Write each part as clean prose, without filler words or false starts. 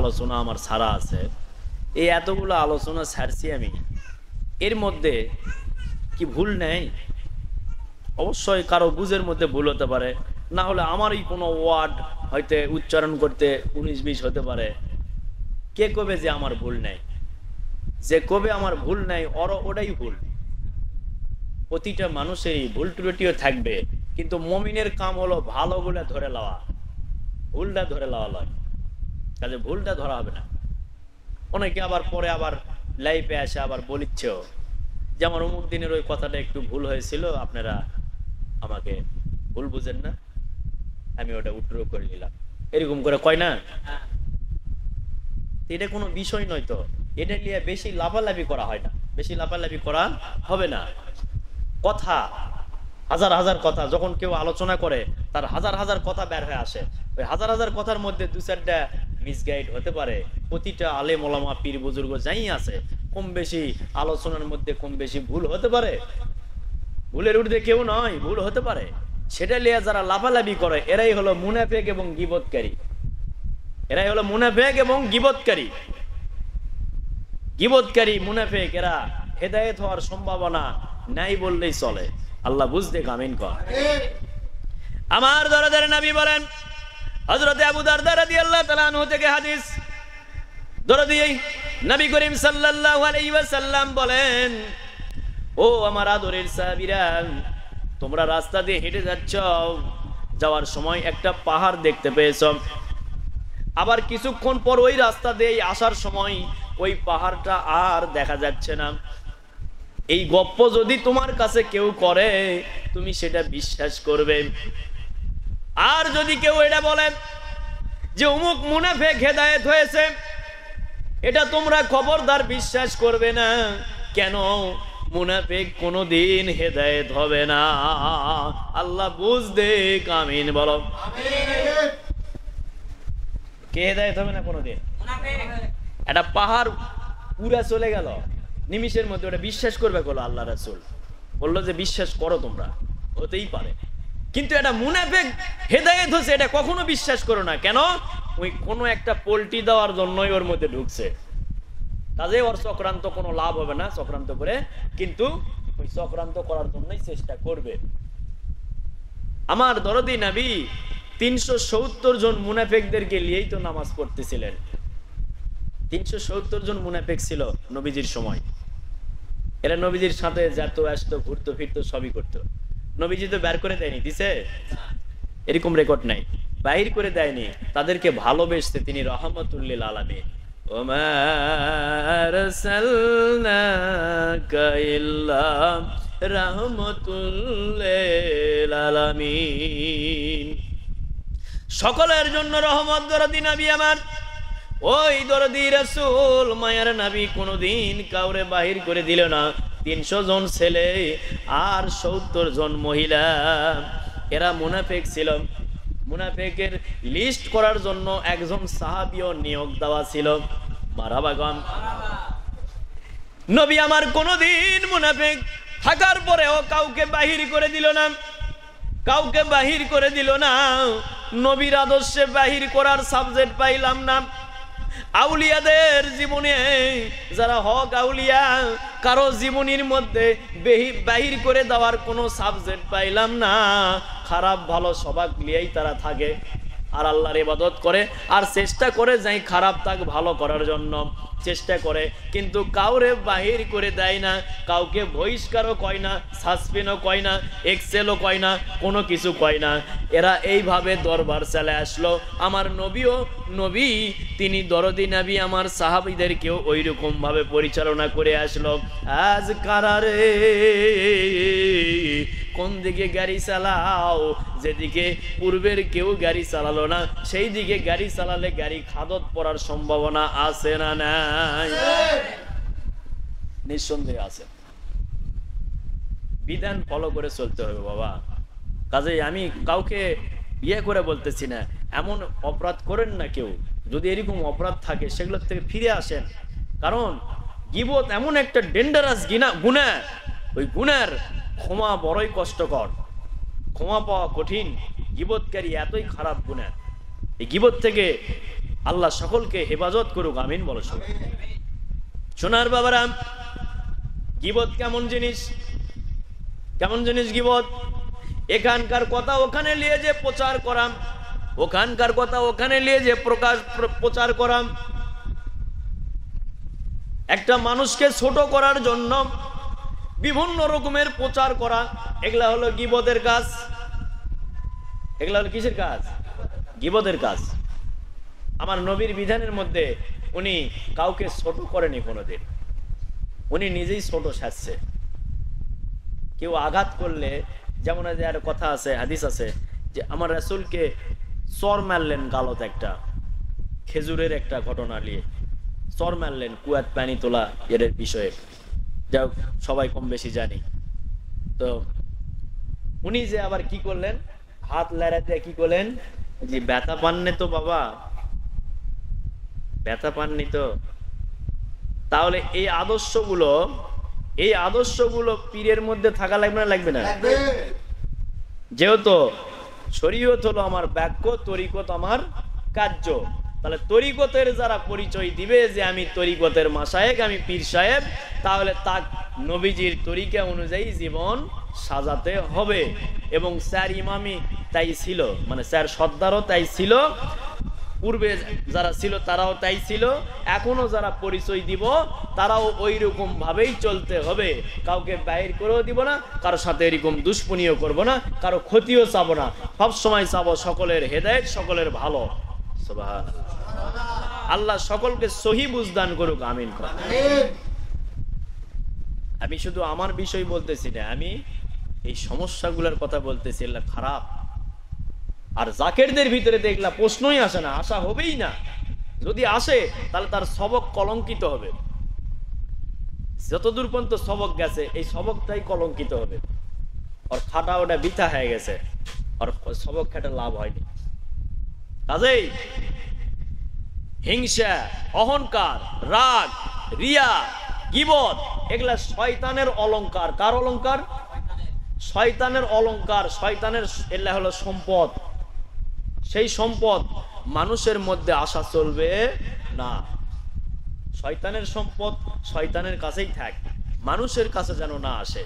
আলোচনা আমার ছাড়া আছে, এই এতগুলো আলোচনা ছাড়ছি আমি, এর মধ্যে কি ভুল নেই? অবশ্যই কারো বুঝের মধ্যে ভুল হতে পারে, না হলে আমারই কোনো ওয়ার্ড হয়তো উচ্চারণ করতে 19-20 হতে পারে। কে কবে যে আমার ভুল নেই? যে কবে আমার ভুল নাই ওটাই ভুল। প্রতিটা মানুষেরই ভুল ত্রুটিও থাকবে, কিন্তু মুমিনের কাম হলো ভালো বলে ধরে লওয়া, ভুলটা ধরে লওয়া নয়। কাজে ভুলটা ধরা হবে না। অনেকে আবার পরে আবার লাইফে আসে আবার বলিচ্ছেও যে আমার অমুক দিনের ওই কথাটা একটু ভুল হয়েছিল, আপনারা আমাকে ভুল বুঝেন না, আমি ওটা উত্তর করে নিলাম, এরকম করে কয় না? এটা কোনো বিষয় নয় তো, এটা নিয়ে বেশি লাফালাফি করা হয় না, বেশি লাফালাফি করা হবে না। কথা হাজার হাজার কথা যখন কেউ আলোচনা করে, তার হাজার হাজার কথা বের হয়ে আসে, ওই হাজার হাজার কথার মধ্যে 2-4টা মিসগাইড হতে পারে। প্রতিটা আলেম ওলামা পীর বুজুর্গ যাই আছে, কম বেশি আলোচনার মধ্যে কম বেশি ভুল হতে পারে, ভুলের ঊর্ধ্বে কেউ নয়, ভুল হতে পারে। সেটা নিয়ে যারা লাফালাফি করে এরাই হলো মুনাফিক এবং গীবতকারী, এরাই হলো মুনাফিক এবং গীবতকারী। গীবতকারী মুনাফিক এরা হেদায়েত হওয়ার সম্ভাবনা নাই বললেই চলে। আল্লাহ বুঝতে আমিন কর। আমার দরদের নবী বলেন, হযরত আবু দারদা রাদিয়াল্লাহু তাআলা আনহু থেকে হাদিস, দরদি নবী করিম সাল্লাল্লাহু আলাইহি ওয়াসাল্লাম বলেন, ও আমার আদরের সাহাবীরা, তোমরা রাস্তা দিয়ে হেঁটে যাচ্ছ, যাওয়ার সময় একটা পাহাড় দেখতে পেয়েছ, আবার কিছুক্ষণ পর ওই রাস্তা দিয়ে আসার সময় ওই পাহাড়টা আর দেখা যাচ্ছে না। এই গপ্প যদি তোমার কাছে কেউ করে তুমি সেটা বিশ্বাস করবে, আর যদি কেউ এটা বলে যে অমুক মুনাফিক হেদায়েত হয়েছে, এটা তোমরা খবরদার বিশ্বাস করবে না। কেন? মুনাফিক কোনোদিন হেদায়েত হবে না। আল্লাহ বুঝতে আমিন বলো। কে হেদায়েত হবে না কোনোদিন? একটা পাহাড় পুরা চলে গেল নিমিষের মধ্যে, ওটা বিশ্বাস করবে বলো? আল্লাহ রাসূল বললো যে বিশ্বাস করো তোমরা, হতেই পারে, কিন্তু এটা মুনাফিক হেদায়েত হচ্ছে এটা কখনো বিশ্বাস করো না। কেন? ওই কোনো একটা পোল্টি দেওয়ার জন্যই ওর মধ্যে ঢুকছে, কাজে ওর চক্রান্ত কোনো লাভ হবে না চক্রান্ত করে, কিন্তু ওই চক্রান্ত করার জন্যই চেষ্টা করবে। আমার দরদি নবী 370 জন মুনাফিকদেরকে নিয়েই তো নামাজ পড়তেছিলেন। 370 জন মুনাফিক ছিল নবীজির সময়। এরা নবীজির সাথে যেত, আসতো, ঘুরতো ফিরতো, সবই করতো। নবীজি তো বের করে দেয়নি, দিছে? এরকম রেকর্ড নাই, বাহির করে দেয়নি। তাদেরকে ভালোবেসতে তিনি রহমাতুল লিল আলামিন, ওমা আরসালনাকা ইল্লা রাহমাতুল লিল আলামিন, সকলের জন্য রহমত দরদি নবী আমার। ওই দরদি রাসূল মায়ার নবী কোনদিন কাউরে বাহির করে দিল না। 300 জন ছেলে আর 70 জন মহিলা, এরা মুনাফিক ছিল। মুনাফিকের লিস্ট করার জন্য একজন সাহাবীও নিয়োগ দেওয়া ছিল। মারহাবা গান। নবী আমার কোনদিন মুনাফিক থাকার পরেও কাউকে বাহির করে দিল না, কাউকে বাহির করে দিল না। নবীর আদর্শে বাহির করার সাবজেক্ট পাইলাম না। আউলিয়াদের জীবনে যারা হক আউলিয়া, কারো জীবনীর মধ্যে বাহির করে দেওয়ার কোনো সাবজেক্ট পাইলাম না। খারাপ ভালো সবাক লিয়েই তারা থাকে, আর আল্লাহর ইবাদত করে, আর চেষ্টা করে যাই খারাপ তাক ভালো করার জন্য চেষ্টা করে, কিন্তু কাউরে বাহির করে দেয় না, কাউকে বহিষ্কারও কয় না, সাসপেন্ডও কয় না, এক্সেলও কয় না, কোনো কিছু কয় না। এরা এইভাবে দরবার চলে আসলো। আমার নবীও নবী, তিনি দরদি নবী, আমার সাহাবীদেরকেও ওই রকম ভাবে পরিচালনা করে আসলো। আজ কারারে কোন দিকে গাড়ি চালাও? যেদিকে পূর্বের কেউ গাড়ি চালালো না, সেই দিকে গাড়ি চালালে গাড়ি খাদত পড়ার সম্ভাবনা আছে না নাই? নিঃসন্দেহে আছে। বিধান ফলো করে চলতে হবে বাবা। কাজেই আমি কাউকে ইয়ে করে বলতেছি না, এমন অপরাধ করেন না কেউ। যদি এরকম অপরাধ থাকে সেগুলো থেকে ফিরে আসেন, কারণ গীবত এমন একটা ডেঞ্জারাস গুনাহ, ওই গুনার ক্ষমা বড়ই কষ্টকর, ক্ষমা পাওয়া কঠিন। গীবতকারী এতই খারাপ গুনাহ, এই গীবত থেকে আল্লাহ সকলকে হেফাজত করুক, আমিন বলো সবাই। সোনার বাবারা, গীবত কেমন জিনিস? কেমন জিনিস গীবত? এখানকার কথা ওখানে নিয়ে যে প্রচার করাম, ওখানকার কথা ওখানে নিয়ে যে প্রচার করাম, একটা মানুষকে ছোট করার জন্য বিভিন্ন রকমের প্রচার করা, এগুলা হলো গীবতের কাজ। এগুলা হলো কিসের কাজ? গীবতের কাজ। আমার নবীর বিধানের মধ্যে উনি কাউকে ছোট করেনি কোনোদিন, উনি নিজেই ছোট সাজছে। কেউ আঘাত করলে, যেমন আর কথা আছে, হাদিস আছে যে আমার রাসূলকে চর মারলেন গালত, একটা খেজুরের একটা ঘটনা নিয়ে চর মারলেন, কুয়াত পানি তোলা এর বিষয়ে, যাই হোক সবাই কম বেশি জানি। তো উনি যে আবার কি করলেন, হাত লড়াতে কি করলেন, যে ব্যথা পাননি তো বাবা, ব্যথা পাননি তো? তাহলে এই আদর্শগুলো পীরের মধ্যে থাকা লাগবে না, লাগবে না? যেহেতু শরীয়ত হলো আমার বাক্য, তরিকত আমার কার্য, তাহলে তরিকতের যারা পরিচয় দিবে যে আমি তরিকতের মাশায়েখ, আমি পীর সাহেব, তাহলে তার নবীজির তরিকা অনুযায়ী জীবন সাজাতে হবে। এবং স্যার ইমামি তাই ছিল, মানে স্যার সর্দারও তাই ছিল, পূর্বে যারা ছিল তারাও তাই ছিল, এখনো যারা পরিচয় দিব তারাও ওই রকম ভাবেই চলতে হবে। কাউকে বাইর করেও দিব না, কারো সাথে এরকম দুশ্মনীও করব না, কারো ক্ষতিও চাবো না, সবসময় চাবো সকলের হেদায়েত, সকলের ভালো। সুবহানাল্লাহ। আল্লাহ সকলকে সহি বুঝদান করুক, আমিন। আমি শুধু আমার বিষয় বলতেছি না, আমি এই সমস্যাগুলোর কথা বলতেছি, এগুলা খারাপ। আর জাকেরদের ভিতরে দেখলা প্রশ্নই আসে না, আশা হবেই না। যদি আসে তাহলে তার সবক কলঙ্কিত হবে। যতদূর পর্যন্ত সবক গেছে এই সবকটাই কলঙ্কিত হবে, আর খাটা ওটা বৃথা হয়ে গেছে, আর সবক খাটা লাভ হয়নি। কাজেই হিংসা, অহংকার, রাগ, রিয়া, গীবত এগুলা শয়তানের অলংকার। কার অলংকার? শয়তানের অলংকার। শয়তানের এগুলা হলো সম্পদ। সেই সম্পদ মানুষের মধ্যে আসা চলবে না। শয়তানের সম্পদ শয়তানের কাছেই থাক, মানুষের কাছে যেন না আসে।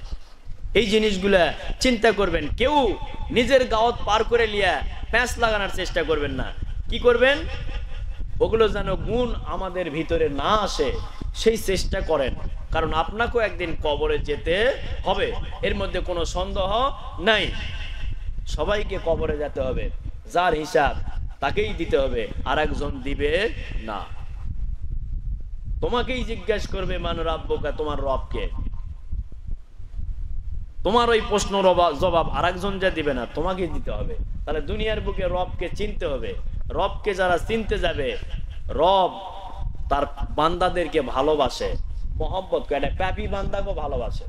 এই জিনিসগুলা চিন্তা করবেন। কেউ নিজের গাওয়াত পার করে লিয়া প্যাঁচ লাগানোর চেষ্টা করবেন না। কি করবেন? ওগুলো যেন গুণ আমাদের ভিতরে না আসে সেই চেষ্টা করেন, কারণ আপনাকেও একদিন কবরে যেতে হবে, এর মধ্যে কোনো সন্দেহ নাই। সবাইকে কবরে যেতে হবে, যার হিসাব তাকেই দিতে হবে, আর একজন দিবে না। তোমাকেই জিজ্ঞাসা করবে মান রাব্বুকা, তোমার রবকে। তোমার ওই প্রশ্ন জবাব আর একজন যা দিবে না, তোমাকেই দিতে হবে। তাহলে দুনিয়ার বুকে রবকে চিনতে হবে। রবকে যারা চিনতে যাবে, রব তার বান্দাদেরকে ভালোবাসে, মহব্বত করে। একটা পাপী বান্দাকে ভালোবাসে।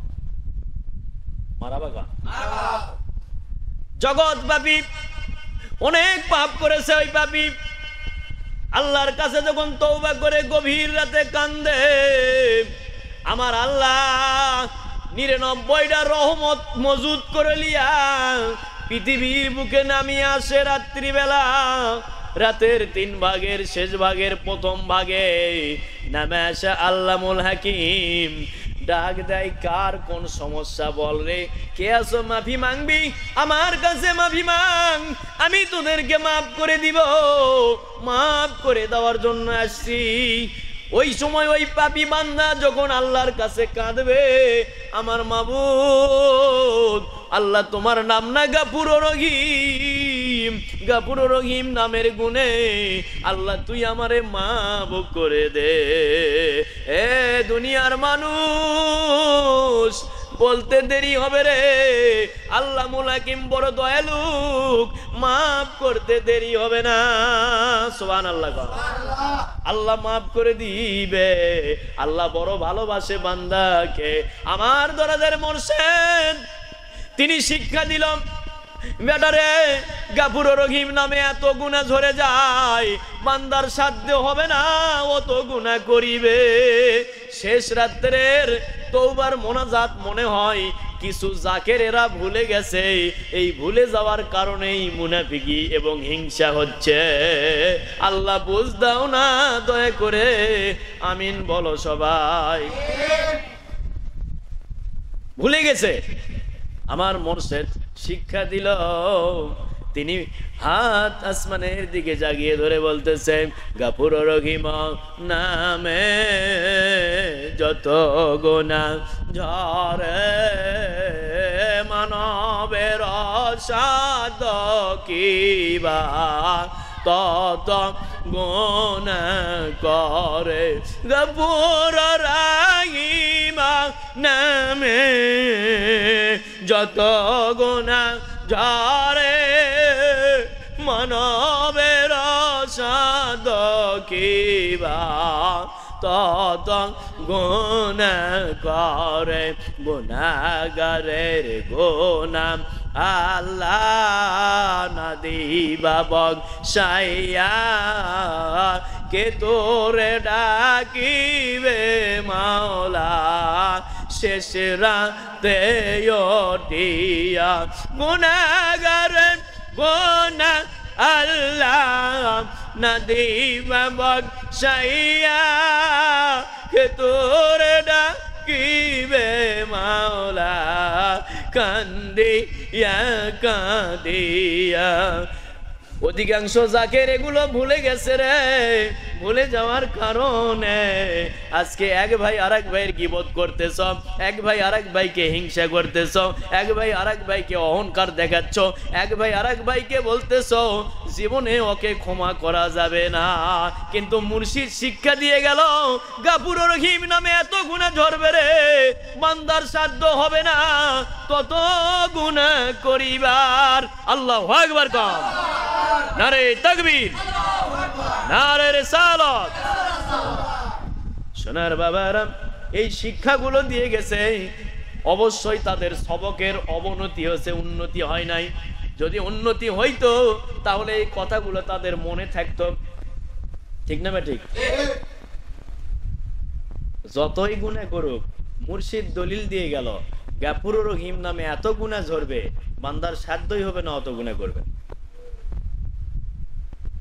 মারাবাগা জগৎ পাপী, অনেক পাপ করেছে ওই পাপী। আল্লাহর কাছে যখন তওবা করে গভীর রাতে কান্দে, আমার আল্লাহ 99টা রহমত মজুদ করে লিয়া পৃথিবীর বুকে নামিয়ে আসে রাত্রিবেলা। রাতের 3 ভাগের শেষ ভাগের প্রথম ভাগে নামে আসে আল্লামুল হাকিম। ডাক দেয়, কার কোন সমস্যা বল রে, কে আছো মাফি মাংবি, আমার কাছে মাফি মাং, আমি তোদেরকে মাফ করে দিব। মাফ করে দেওয়ার জন্য আসছি। ওই সময় ওই পাপী বান্দা যখন আল্লাহর কাছে কাঁদবে, আমার মাবুদ আল্লাহ তোমার নাম না গাফুর রহিম, গাফুর রহিম নামের গুণে আল্লাহ তুই আমারে মাফ করে দে। এ দুনিয়ার মানুষ, বলতে দেরি হবে রে, আল্লাহ মুলাকিম বড় দয়ালু, মাফ করতে দেরি হবে না। সুবহানাল্লাহ। আল্লাহ মাফ করে দিবে। আল্লাহ বড় ভালোবাসে বান্দাকে। আমার দরদের মুর্শিদ তিনি শিক্ষা দিল, বেটারে গাফুর রহিম নামে এত গুনাহ ঝরে যায়, বান্দার সাধ্য হবে না অত গুনাহ করিবে। শেষ রাত্রের তওবার মোনাজাত মনে হয় কিছু জাকেরেরা ভুলে গেছে, এই ভুলে যাওয়ার কারণেই মুনাফিকি এবং হিংসা হচ্ছে। আল্লাহ বুঝ দাও না দয়া করে, আমিন বলো সবাই। ভুলে গেছে। আমার মোর্শেদ শিক্ষা দিল, তিনি হাত আসমানের দিকে জাগিয়ে ধরে বলতেছে, গাফুর রহিম নামে যত গুনাহ ঝরে, মানবের সাদ কিবা তত গুনাহ করে, গাফুর রহিম নামে যত গুনাহ ঝরে, মানবের সাদ কিবা তত গুনাহ করে, গুনাহগারের গুনাহ আল্লাহ না দিবা বকশাইয়া, কে তোরে ডাকিবে মাওলা শেষ রাতে উঠিয়া, গুনাহগারের গুনাহ আল্লাহ না দিবা বকশাইয়া, কে তোরে ডাকিবে মাওলা কান্দিয়া কাঁদিয়া। অধিকাংশ জাকের এগুলো ভুলে গেছে রে। ভুলে যাওয়ার কারণে আজকে এক ভাই আরেক ভাইয়ের গীবত করতেছ, এক ভাই আরেক ভাইকে হিংসা করতেছ, এক ভাই আরেক ভাইকে অহংকার দেখাচ্ছ, এক ভাই আরেক ভাইকে বলতেছ জীবনে ওকে ক্ষমা করা যাবে না। কিন্তু মুর্শিদ শিক্ষা দিয়ে গেল, গাফুর রহিম নামে এত গুনাহ ঝরবে রে, বান্দার সাধ্য হবে না তত গুনাহ করিবার। আল্লাহু আকবার কম, নারে তাকবীর, নারে রিসালাত। সোনার বাবারা, এই শিক্ষাগুলো দিয়ে গেছে, অবশ্যই তাদের সবকের অবনতি হয়েছে, উন্নতি হয় নাই। যদি উন্নতি হইতো তাহলে এই কথাগুলো তাদের মনে থাকতো, ঠিক না ঠিক? যতই গুনাহ করুক, মুর্শিদ দলিল দিয়ে গেল, গাফুর রহিম নামে এত গুনাহ ঝরবে, বান্দার সাধ্যই হবে না অত গুনাহ করবে।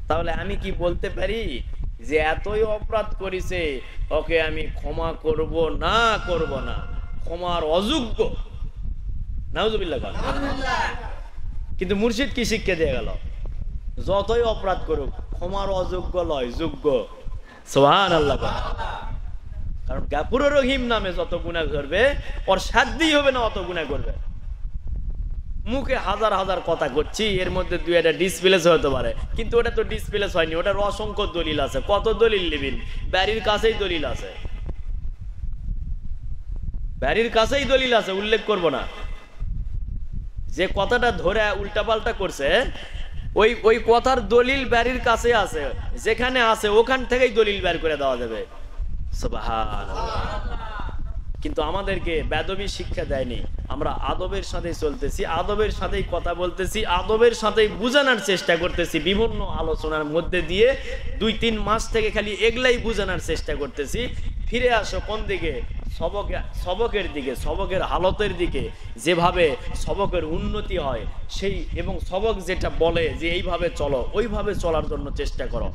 তাহলে আমি কি বলতে পারি যে এতই অপরাধ করেছে, ওকে আমি ক্ষমা করব না, করব না, ক্ষমার অযোগ্য? নাউজুবিল্লাহ। কিন্তু মুর্শিদ কি শিক্ষা দিয়ে গেল, যতই অপরাধ করুক ক্ষমার অযোগ্য লয়, যোগ্য। সুবহানাল্লাহ। কারণ গাফুর রহিম নামে যত গুনাহ করবে, ওর সাধ্যই হবে না অত গুনাহ করবে। মুখে হাজার হাজার কথা করছি, এর মধ্যে দুই একটা ডিসপ্লেস হতে পারে, কিন্তু ওটা তো ডিসপ্লেস হয়নি, ওটার অসংখ্য দলিল আছে। কত দলিল নেবেন? বাড়ির কাছেই দলিল আছে, বাড়ির কাছেই দলিল আছে, উল্লেখ করব না। যে কথাটা ধরে উল্টাপাল্টা করছে, ওই কথার দলিল বাড়ির কাছে আছে, যেখানে আছে ওখান থেকেই দলিল বের করে দেওয়া যাবে। সুবহানাল্লাহ। কিন্তু আমাদেরকে বেদবি শিক্ষা দেয়নি। আমরা আদবের সাথে চলতেছি, আদবের সাথেই কথা বলতেছি, আদবের সাথেই বুঝানোর চেষ্টা করতেছি। বিভিন্ন আলোচনার মধ্যে দিয়ে 2-3 মাস থেকে খালি এগুলাই বুঝানোর চেষ্টা করতেছি। ফিরে আসো কোন দিকে? সবকের দিকে, সবকের হালতের দিকে। যেভাবে সবকের উন্নতি হয় সেই, এবং সবক যেটা বলে যে এইভাবে চলো, ওইভাবে চলার জন্য চেষ্টা করো।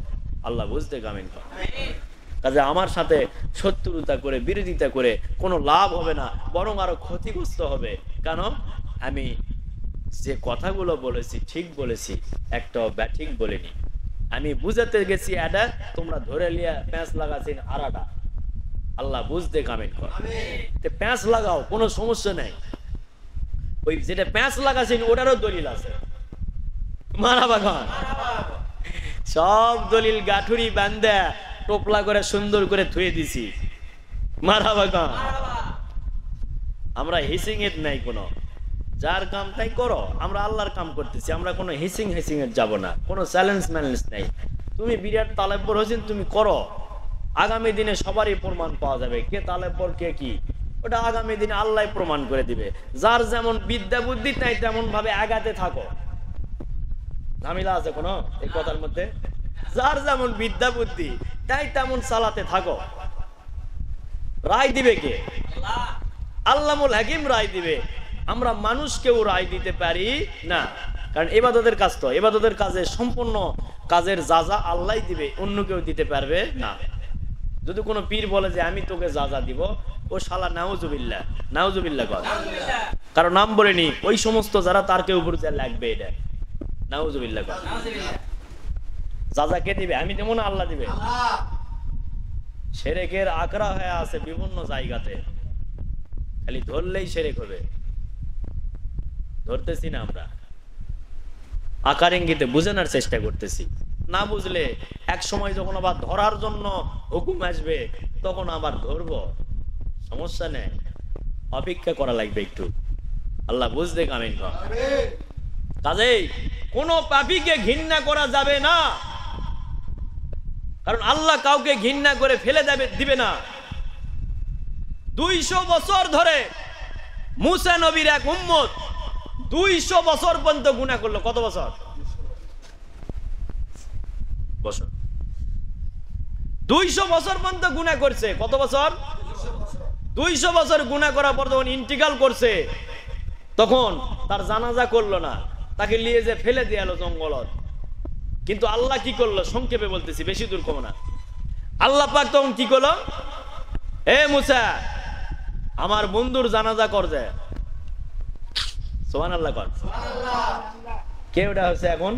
আল্লাহ বুঝতে কামিন কর। কাজে আমার সাথে শত্রুতা করে, বিরোধিতা করে কোনো লাভ হবে না, বরং আরো ক্ষতিগ্রস্ত হবে। কারণ আমি যে কথাগুলো বলেছি ঠিক বলেছি, একটাও ব্যাঠিক বলিনি। আমি বুঝাতে গেছি এটা, তোমরা ধরে লিয়া প্যাঁচ লাগাচ্ছেন আরাটা। আল্লাহ বুঝতে কামিন কর। প্যাঁচ লাগাও, কোনো সমস্যা নেই। ওই যেটা প্যাঁচ লাগাচ্ছেন ওটারও দলিল আছে। মারাবা খান সব দলিল গাঠুরি বান্ধা টোপলা করে সুন্দর করে ধুয়ে দিছি। মারাবা খান। আমরা হিসিং এর নাই, কোনো যার কাম তাই করো। আমরা আল্লাহর কাম করতেছি, আমরা কোনো হিসিং এর যাব না, কোনো চ্যালেঞ্জ ম্যালেঞ্জ নাই। তুমি বিরাট তালেব্বর হয়েছেন, তুমি করো। আগামী দিনে সবারই প্রমাণ পাওয়া যাবে কে তালেব্বর কে কি, ওটা আগামী দিনে আল্লাহ প্রমাণ করে দিবে। যার যেমন বিদ্যা বুদ্ধি তাই তেমন ভাবে আগাতে থাকো। ঝামেলা আছে কোনো এই কথার মধ্যে? যার যেমন বিদ্যা বুদ্ধি তাই তেমন চালাতে থাকো। রায় দিবে কে? আল্লামুল হাকিম রায় দিবে। আমরা মানুষকেও রায় দিতে পারি না, কারণ ইবাদতের কাজ তো, ইবাদতের কাজে সম্পূর্ণ কাজের যা যা আল্লাহ দিবে, অন্য কেউ দিতে পারবে না। যদি কোনো পীর বলে যে আমি তোকে যা যা দিব, ও শালা নাউজুবিল্লাহ, নাউজুবিল্লাহ কর, কারণ নাম বলেনি ওই সমস্ত যারা তার কেউ উপর যা লাগবে, এটা নাউজুবিল্লাহ কর। যা যা কে দিবে? আমি দেবো না, আল্লাহ দিবে। শিরকের আকরা হয়ে আছে বিভিন্ন জায়গাতে, খালি ধরলেই শিরক হবে, ধরতেছি না আমরা, আকার ইঙ্গিতে বুঝানোর চেষ্টা করতেছি। না বুঝলে এক সময় যখন আবার ধরার জন্য হুকুম আসবে, তখন আবার ধরবো, সমস্যা নেই, অপেক্ষা করা লাগবে একটু। আল্লাহ বুঝতে কামিন কর। কাজেই কোন পাপীকে ঘৃণা করা যাবে না, কারণ আল্লাহ কাউকে ঘৃণা করে ফেলে দিবে না। 200 বছর ধরে মুসা নবীর এক উম্মত 200 বছর পর্যন্ত গুনাহ করলো। কত বছর? 200 বছর পর্যন্ত গুনাহ করছে। কত বছর? 200 বছর গুনাহ করার পর যখন ইন্টিকাল করছে, তখন তার জানাজা করলো না, তাকে নিয়ে যে ফেলে দিয়ে এলো জঙ্গলত। কিন্তু আল্লাহ কি করলো? সংক্ষেপে বলতেছি, বেশি দূর কম না। আল্লাহ পাক তখন কি করলো? এ মুসা, আমার বন্ধুর জানাজা কর যায়। সুবহানাল্লাহ কর। কে ওটা হচ্ছে এখন?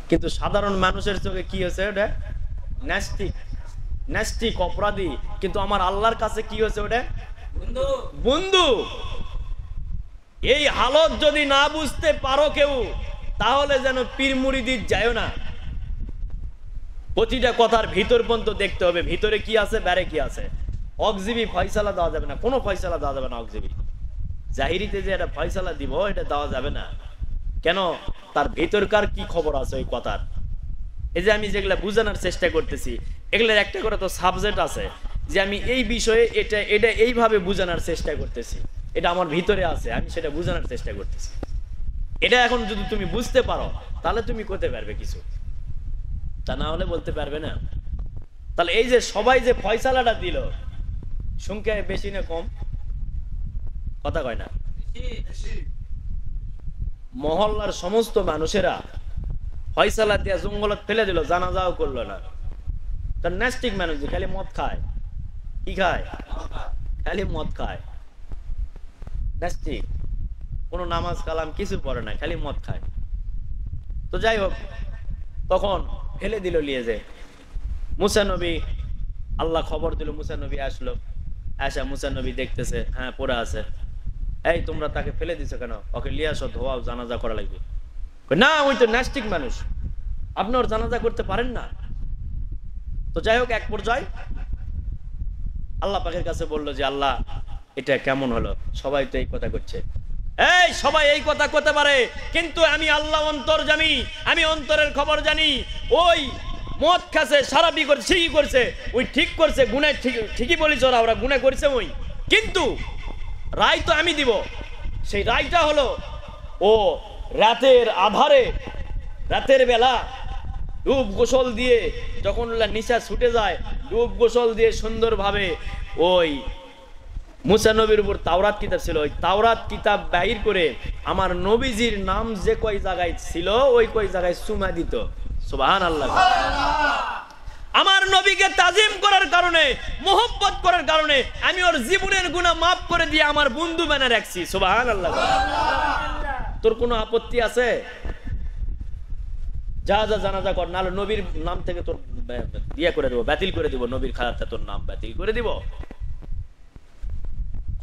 কিন্তু সাধারণ মানুষের চোখে কি হচ্ছে? ওটা নাস্তিক, নাস্তিক, অপরাধী। কিন্তু আমার আল্লাহর কাছে কি হচ্ছে? ওটা বন্ধু। এই হালত যদি না বুঝতে পারো কেউ, তাহলে যেন পীর মুরিদির যায় না। প্রতিটা কথার ভিতর পর্যন্ত দেখতে হবে, ভিতরে কি আছে, বাইরে কি আছে। অকজিবি ফয়সালা দেওয়া যাবে না, কোনো ফয়সালা দেওয়া যাবে না। অকজিবি জাহিরিতে যে এটা ফয়সালা দিব, এটা দেওয়া যাবে না। কেন? তার ভিতরকার কি খবর আছে ওই কথার। এই যে আমি যেগুলা বোঝানোর চেষ্টা করতেছি, এগুলোর একটা করে তো সাবজেক্ট আছে, যে আমি এই বিষয়ে এটা এটা এইভাবে বোঝানোর চেষ্টা করতেছি, এটা আমার ভিতরে আছে, আমি সেটা বোঝানোর চেষ্টা করতেছি। এটা এখন যদি তুমি বুঝতে পারো, তাহলে তুমি করতে পারবে কিছু, তা না হলে বলতে পারবে না। তাহলে এই যে সবাই যে ফয়সালাটা দিল, সংখ্যায় বেশি না কম? কথা কয় না? মহল্লার সমস্ত মানুষেরা ফয়সালা দিয়া জঙ্গলত ফেলে দিল, জানাজাও করলো না। তার নাস্তিক মানুষ যে খালি মদ খায়। কি খায়? খালি মদ খায়। নাস্তিক, কোনো নামাজ কালাম কিছু পড়ে না, খালি মদ খায়। তো যাই হোক, তখন ফেলে দিল নিয়ে যে মুসা নবী, আল্লাহ খবর দিল, মুসা নবী আসলো। আসা মুসা নবী দেখতেছে, হ্যাঁ পড়ে আছে। এই তোমরা তাকে ফেলে দিছো কেন? ওকে লিয়ে আসো, ধোয়াও, জানাজা করা লাগবে। না, ওই তো নাস্তিক মানুষ, আপনি ওর জানাজা করতে পারেন না। তো যাই হোক, এক পর্যায়ে আল্লাহ পাকের কাছে বললো যে আল্লাহ, এটা কেমন হলো? সবাই তো এই কথা করছে। এই সবাই এই কথা করতে পারে, কিন্তু আমি আল্লাহ অন্তর্যামী, আমি অন্তরের খবর জানি। ওই মদ খাচ্ছে, সারাবি করছে, ঠিকই করছে, ওই ঠিক করছে, গুনাহ ঠিকই বলিস, ওরা গুনাহ করছে ওই, কিন্তু রায় তো আমি দিব। সেই রায়টা হলো, ও রাতের আধারে, রাতের বেলা ডুব গোসল দিয়ে, যখন নিশা ছুটে যায়, ডুব গোসল দিয়ে সুন্দরভাবে ওই মুসা নবীর উপর তাওরাত কিতাব ছিল, ওই তাওরাত কিতাব বাইর করে আমার নবীজির নাম যে কয় জায়গায় ছিল, ওই কয় জায়গায় চুমা দিত। সুবহানাল্লাহ। আমার নবীকে তাজিম করার কারণে, মোহব্বত করার কারণে আমি ওর জীবনের গুনাহ মাফ করে দিয়ে আমার বন্ধু বানায় রাখছি। সুবহানাল্লাহ। তোর কোনো আপত্তি আছে? যা যা জানাজা কর, নাহলে নবীর নাম থেকে তোর ইয়ে করে দেবো, বাতিল করে দিব। নবীর খায়াতে তোর নাম বাতিল করে দিব।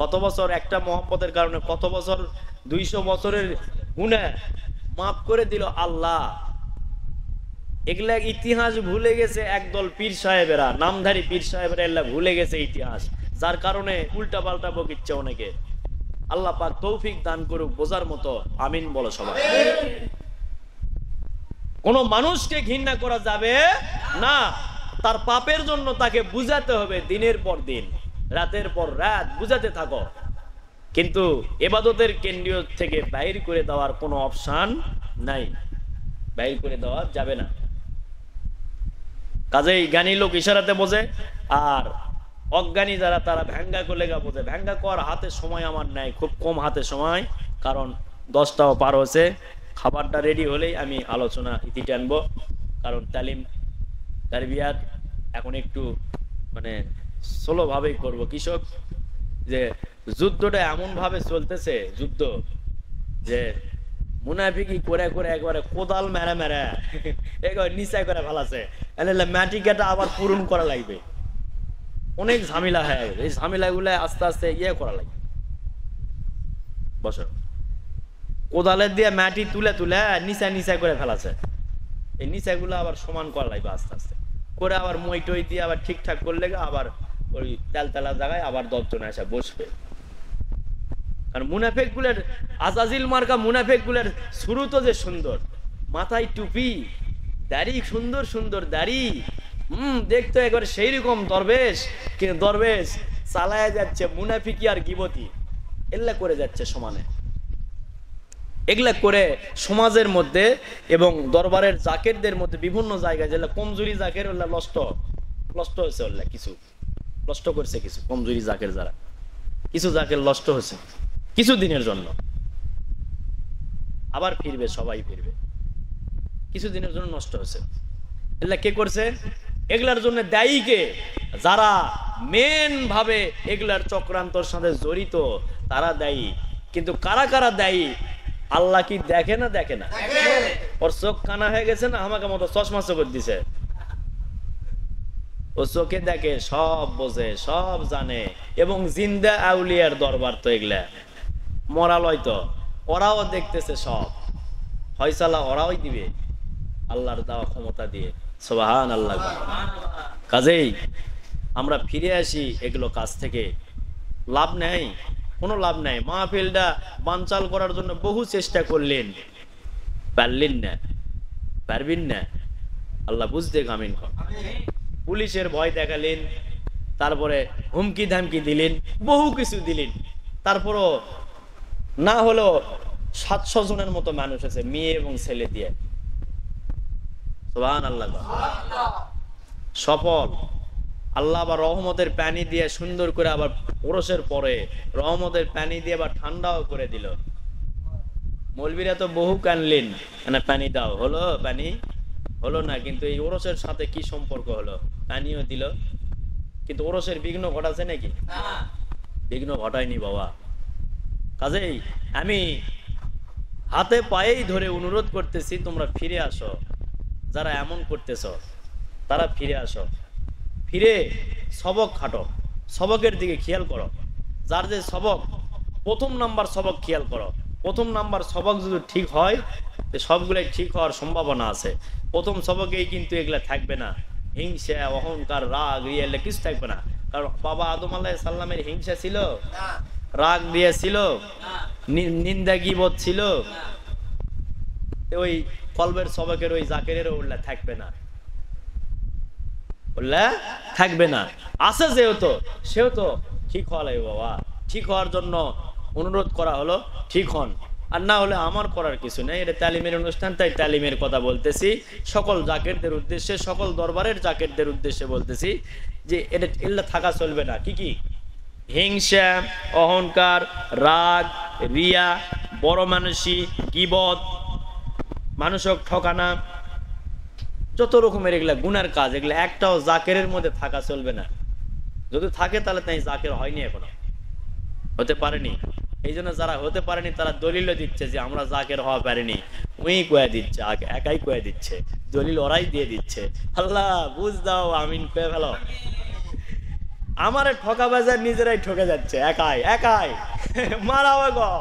কত বছর একটা মোহাম্মতের কারণে, কত বছর, 200 বছরের গুনাহ মাফ করে দিল আল্লাহ। এগুলা ইতিহাস ভুলে গেছে একদল পীর সাহেবেরা, নামধারী পীর সাহেবেরা, এগুলা ভুলে গেছে ইতিহাস, যার কারণে উল্টা পাল্টা বকিচ্ছে অনেকে। আল্লাহ পাক তৌফিক দান করুক বোঝার মতো। আমিন বলো সবাই। কোন মানুষকে ঘৃণা করা যাবে না, তার পাপের জন্য তাকে বুঝাতে হবে, দিনের পর দিন, রাতের পর রাত বুঝাতে থাকো। কিন্তু ইবাদতের কেন্দ্রীয় থেকে বাইর করে দেওয়ার কোনো অপশন নাই, বাইর করে দেওয়া যাবে না। কাজেই জ্ঞানী লোক ইশারাতে বোঝে, আর অজ্ঞানী যারা তারা ভ্যাঙ্গা করলে গা বোঝে। ভ্যাঙ্গা কর হাতে সময় আমার নাই, খুব কম হাতে সময়, কারণ 10টাও পার হচ্ছে। খাবারটা রেডি হলেই আমি আলোচনা ইতি টানবো, কারণ তালিম তারবিয়াত এখন একটু মানে স্লোভাবেই করব। কৃষক যে যুদ্ধটা এমন ভাবে চলতেছে, যুদ্ধ যে মুনাফিকি করে করে একবারে কোদাল মেরা মেরা একবার নিচা করে ফেলাছে, মাটি কেটে আবার পূরণ করা লাগবে। অনেক ঝামেলা হয়, এই ঝামেলাগুলো আস্তে আস্তে ইয়ে করা লাগবে। বছর কোদালের দিয়ে মাটি তুলে তুলে নিচা নিচা করে ফেলাছে, এই নিচাগুলো আবার সমান করা লাগবে আস্তে আস্তে করে, আবার মই টই দিয়ে আবার ঠিকঠাক করলে আবার ওই তেলতেলা জায়গায় আবার 10 জন এসে বসবে। কারণ মুনাফেক গুলের আজাজিল মার্কা মুনাফেক গুলের শুরু তো যে সুন্দর, মাথায় টুপি, দাড়ি সুন্দর সুন্দর দাড়ি, দেখতো একবার সেই রকম দরবেশ, কিন্তু দরবেশ চালায় যাচ্ছে মুনাফিকি আর গিবতি, এগুলা করে যাচ্ছে সমানে। এগুলা করে সমাজের মধ্যে এবং দরবারের জাকেরদের মধ্যে বিভিন্ন জায়গায় যেগুলা কমজোরি জাকের ওগুলা লষ্ট হয়েছে, ওগুলা কিছু লষ্ট করছে, কিছু কমজোরি জাকের যারা, কিছু জাকের লষ্ট হয়েছে কিছু দিনের জন্য, আবার ফিরবে, সবাই ফিরবে, কিছু দিনের জন্য নষ্ট হয়েছে। এগুলা কে করছে? এগুলার জন্য দায়ী কে? যারা মেন ভাবে এগুলার চক্রান্তর সাথে জড়িত তারা দায়ী। কিন্তু কারা কারা দায়ী আল্লাহ কি দেখে না? দেখে না। ওর চোখ কানা হয়ে গেছে না, আমাকে মতো চশমা চোখ দিছে, ও চোখে দেখে, সব বোঝে, সব জানে। এবং জিন্দা আউলিয়ার দরবার তো এগুলা, মরালয় তো ওরাও দেখতেছে, সব ফয়সালা ওরাও দিবে আল্লাহর দেওয়া ক্ষমতা দিয়ে। সুবহান আল্লাহ। কাজেই আমরা ফিরে আসি এগুলো কাজ থেকে, লাভ নেই, কোনো লাভ নাই। মাহফিলটা বানচাল করার জন্য বহু চেষ্টা করলেন, পারলেন না, পারবেন না, আল্লাহ বুঝতে কামিন। পুলিশের ভয় দেখালেন, তারপরে হুমকি ধামকি দিলেন, বহু কিছু দিলেন, তারপরও না হলো 700 জনের মতো মানুষ আছে মেয়ে এবং ছেলে দিয়ে। সুবহানাল্লাহ। সফল আল্লাহ আবার রহমতের পানি দিয়ে সুন্দর করে, আবার ওরসের পরে রহমতের পানি দিয়ে আবার ঠান্ডাও করে দিল। মৌলবীরা তো বহু কানলেন, পানি দাও, হলো পানি হলো না, কিন্তু এই ওরসের সাথে কি সম্পর্ক হলো? পানিও দিল, কিন্তু ওরসের বিঘ্ন ঘটাছে নাকি? বিঘ্ন ঘটায়নি বাবা। কাজেই আমি হাতে পায়েই ধরে অনুরোধ করতেছি, তোমরা ফিরে আসো। যারা এমন করতেছ তারা ফিরে আসো, ফিরে সবক খাটো, সবকের দিকে খেয়াল করো। যার যে সবক, প্রথম নাম্বার সবক খেয়াল করো। প্রথম নাম্বার সবক যদি ঠিক হয়, সবগুলাই ঠিক হওয়ার সম্ভাবনা আছে। প্রথম সবকেই কিন্তু এগুলা থাকবে না, হিংসা, অহংকার, রাগ, রিয়া, কিছু থাকবে না। কারণ বাবা আদম আলাইহিস সালামের হিংসা ছিল, রাগ রিয়া ছিল, নিন্দা গীবত ছিল, ওই কলবের সবকের ওই জাকেরের ওগুলা থাকবে না, ওগুলা থাকবে না। আছে যেহেতু, সেও তো ঠিক হওয়া লাগবে বাবা। ঠিক হওয়ার জন্য অনুরোধ করা হলো, ঠিক হন। আর না হলে আমার করার কিছু নেই, এটা তালিমের অনুষ্ঠান, তাই তালিমের কথা বলতেছি। সকল জাকেরদের উদ্দেশ্যে, সকল দরবারের জাকেরদের উদ্দেশ্যে বলতেছি যে এটা এগুলা থাকা চলবে না। কি কি? হিংসা, অহংকার, রাগ, রিয়া, বড় মানসী, গীবত, মানুষক ঠকানা, যত রকমের এগুলা গুনার কাজ, এগুলা একটাও জাকেরের মধ্যে থাকা চলবে না। যদি থাকে তাহলে তাই জাকের হয়নি, এখনো হতে পারেনি। এই জন্য যারা হতে পারেনি তারা দলিল দিচ্ছে যে আমরা জাকের হওয়া পারিনি। উই কয়ে দিচ্ছে, একাই কয়ে দিচ্ছে, দলিল ওরাই দিয়ে দিচ্ছে। আল্লাহ বুঝ দাও, আমিন কয়ে ফেলো। আমারে ঠকা বাজার নিজেরাই ঠকে যাচ্ছে, একাই একাই। মারাও গো।